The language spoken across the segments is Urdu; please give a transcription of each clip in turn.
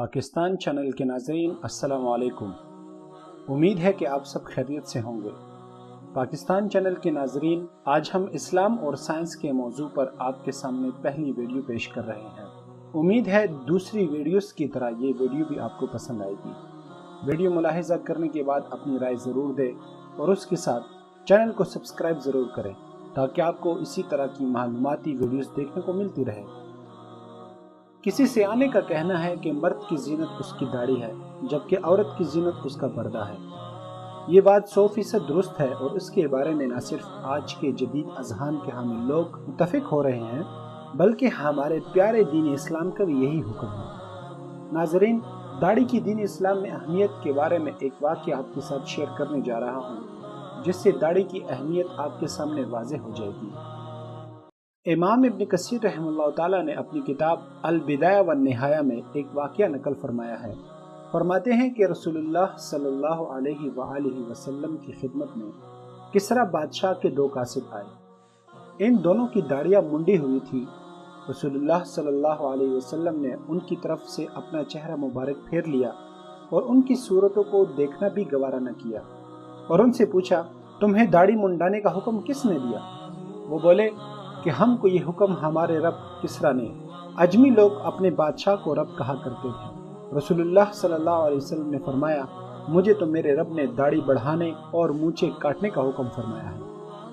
پاکستان چینل کے ناظرین السلام علیکم۔ امید ہے کہ آپ سب خیریت سے ہوں گے۔ پاکستان چینل کے ناظرین، آج ہم اسلام اور سائنس کے موضوع پر آپ کے سامنے پہلی ویڈیو پیش کر رہے ہیں۔ امید ہے دوسری ویڈیوز کی طرح یہ ویڈیو بھی آپ کو پسند آئے گی۔ ویڈیو ملاحظہ کرنے کے بعد اپنی رائے ضرور دیں اور اس کے ساتھ چینل کو سبسکرائب ضرور کریں تاکہ آپ کو اسی طرح کی معلوماتی ویڈیوز دیکھنے کو ملتی رہے۔ کسی سیانے کا کہنا ہے کہ مرد کی زینت اس کی داڑھی ہے جبکہ عورت کی زینت اس کا پردہ ہے۔ یہ بات 100% درست ہے اور اس کے بارے میں نہ صرف آج کے جدید اذہان کے حامل لوگ متفق ہو رہے ہیں بلکہ ہمارے پیارے دین اسلام کا بھی یہی حکم ہے۔ ناظرین، داڑھی کی دین اسلام میں اہمیت کے بارے میں ایک واقعہ آپ کے ساتھ شیئر کرنے جا رہا ہوں جس سے داڑھی کی اہمیت آپ کے سامنے واضح ہو جائے گی۔ امام ابن کثیر رحمہ اللہ تعالیٰ نے اپنی کتاب البدایہ والنہایہ میں ایک واقعہ نقل فرمایا ہے۔ فرماتے ہیں کہ رسول اللہ صلی اللہ علیہ وآلہ وسلم کی خدمت میں کسریٰ بادشاہ کے 2 قاصد آئے۔ ان دونوں کی داڑیاں منڈی ہوئی تھی۔ رسول اللہ صلی اللہ علیہ وسلم نے ان کی طرف سے اپنا چہرہ مبارک پھیر لیا اور ان کی صورتوں کو دیکھنا بھی گوارا نہ کیا اور ان سے پوچھا، تمہیں داڑھی منڈانے کا حکم کس نے دیا؟ وہ بولے کہ ہم کو یہ حکم ہمارے رب کسریٰ نے۔ عجمی لوگ اپنے بادشاہ کو رب کہا کرتے تھے۔ رسول اللہ صلی اللہ علیہ وسلم نے فرمایا، مجھے تو میرے رب نے داڑھی بڑھانے اور مونچھیں کاٹنے کا حکم فرمایا ہے۔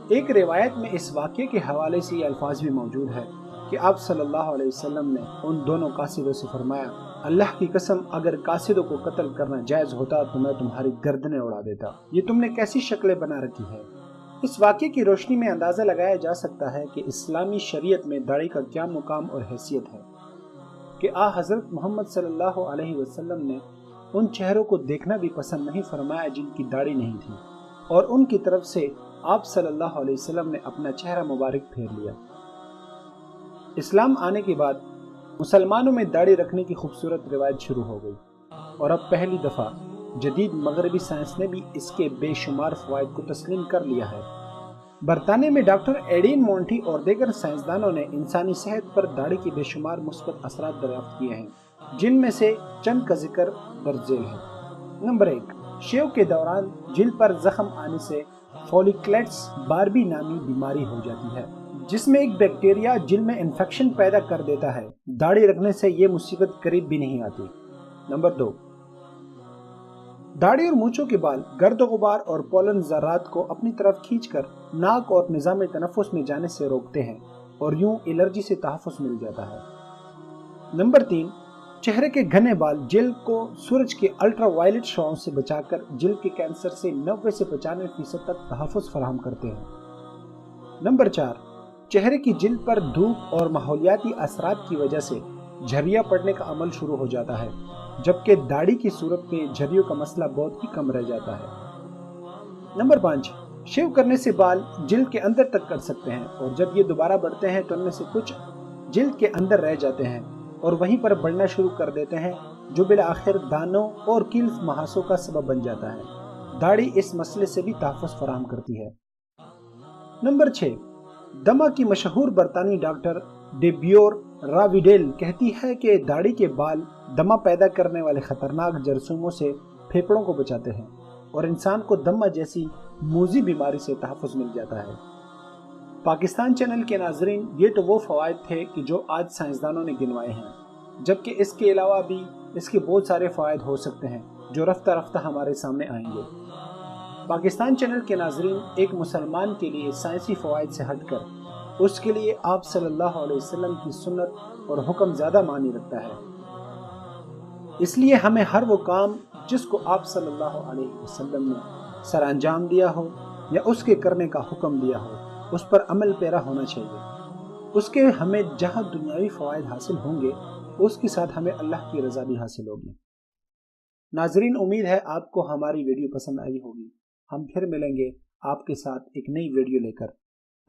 ایک روایت میں اس واقعے کے حوالے سے یہ الفاظ بھی موجود ہے کہ آپ صلی اللہ علیہ وسلم نے ان دونوں قاصدوں سے فرمایا، اللہ کی قسم اگر قاصدوں کو قتل کرنا جائز ہوتا تو میں تمہاری گردنیں اڑا دیتا۔ یہ تم نے کیسی شکلیں بنا رکھی ہے؟ اس واقعے کی روشنی میں اندازہ لگایا جا سکتا ہے کہ اسلامی شریعت میں داڑھی کا کیا مقام اور حیثیت ہے کہ حضرت محمد صلی اللہ علیہ وسلم نے ان چہروں کو دیکھنا بھی پسند نہیں فرمایا جن کی داڑھی نہیں تھی اور ان کی طرف سے آپ صلی اللہ علیہ وسلم نے اپنا چہرہ مبارک پھیر لیا۔ اسلام آنے کے بعد مسلمانوں میں داڑھی رکھنے کی خوبصورت روایت شروع ہو گئی اور اب پہلی دفعہ جدید مغربی سائنس نے بھی اس کے بے شمار فوائد کو تسلیم کر لیا ہے۔ برطانیہ میں ڈاکٹر ایڈین مونٹی اور دیگر سائنسدانوں نے انسانی صحت پر داڑھی کے بے شمار مثبت اثرات دریافت کیے ہیں جن میں سے چند کا ذکر درج ذیل ہے۔ نمبر 1، شیو کے دوران جلد پر زخم آنے سے فولیکلیٹس باربی نامی بیماری ہو جاتی ہے جس میں ایک بیکٹیریا جلد میں انفیکشن پیدا کر دیتا ہے۔ داڑھی رکھنے سے یہ مصیبت قریب بھی نہیں آتی۔ نمبر 2، داڑھی اور مونچھوں کے بال گرد و غبار اور پولن ذرات کو اپنی طرف کھینچ کر ناک اور نظام تنفس میں جانے سے روکتے ہیں اور یوں الرجی سے تحفظ مل جاتا ہے۔ نمبر 3، چہرے کے گھنے بال جلد کو سورج کے الٹرا وائلٹ شعاؤں سے بچا کر جلد کے کینسر سے 90 سے 95% تک تحفظ فراہم کرتے ہیں۔ نمبر 4، چہرے کی جلد پر دھوپ اور ماحولیاتی اثرات کی وجہ سے جھریاں پڑنے کا عمل شروع ہو جاتا ہے جبکہ داڑھی کی صورت میں جھریوں کا مسئلہ بہت ہی کم رہ جاتا ہے۔ نمبر 5، شیو کرنے سے بال جلد کے اندر تک کر سکتے ہیں اور جب یہ دوبارہ بڑھتے ہیں تو ان میں سے کچھ جلد کے اندر رہ جاتے ہیں اور وہیں پر بڑھنا شروع کر دیتے ہیں جو بالآخر دانوں اور کیل مہاسوں کا سبب بن جاتا ہے۔ داڑھی اس مسئلے سے بھی تحفظ فراہم کرتی ہے۔ نمبر 6، دمہ کی مشہور برطانوی ڈاکٹر ڈیبیور راویڈیل کہتی ہے کہ داڑھی کے بال دمہ پیدا کرنے والے خطرناک جراثیموں سے پھیپھڑوں کو بچاتے ہیں اور انسان کو دمہ جیسی موذی بیماری سے تحفظ مل جاتا ہے۔ پاکستان چینل کے ناظرین، یہ تو وہ فوائد تھے کہ جو آج سائنسدانوں نے گنوائے ہیں، جبکہ اس کے علاوہ بھی اس کے بہت سارے فوائد ہو سکتے ہیں جو رفتہ رفتہ ہمارے سامنے آئیں گے۔ پاکستان چینل کے ناظرین، ایک مسلمان کے لیے سائنسی فوائد سے ہٹ کر اس کے لیے آپ صلی اللہ علیہ وسلم کی سنت اور حکم زیادہ معنی رکھتا ہے۔ اس لیے ہمیں ہر وہ کام جس کو آپ صلی اللہ علیہ وسلم نے سر انجام دیا ہو یا اس کے کرنے کا حکم دیا ہو اس پر عمل پیرا ہونا چاہیے۔ اس کے ہمیں جہاں دنیاوی فوائد حاصل ہوں گے اس کے ساتھ ہمیں اللہ کی رضا بھی حاصل ہوگی۔ ناظرین، امید ہے آپ کو ہماری ویڈیو پسند آئی ہوگی۔ ہم پھر ملیں گے آپ کے ساتھ ایک نئی ویڈیو لے کر۔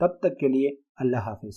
تب تک کے لیے اللہ حافظ۔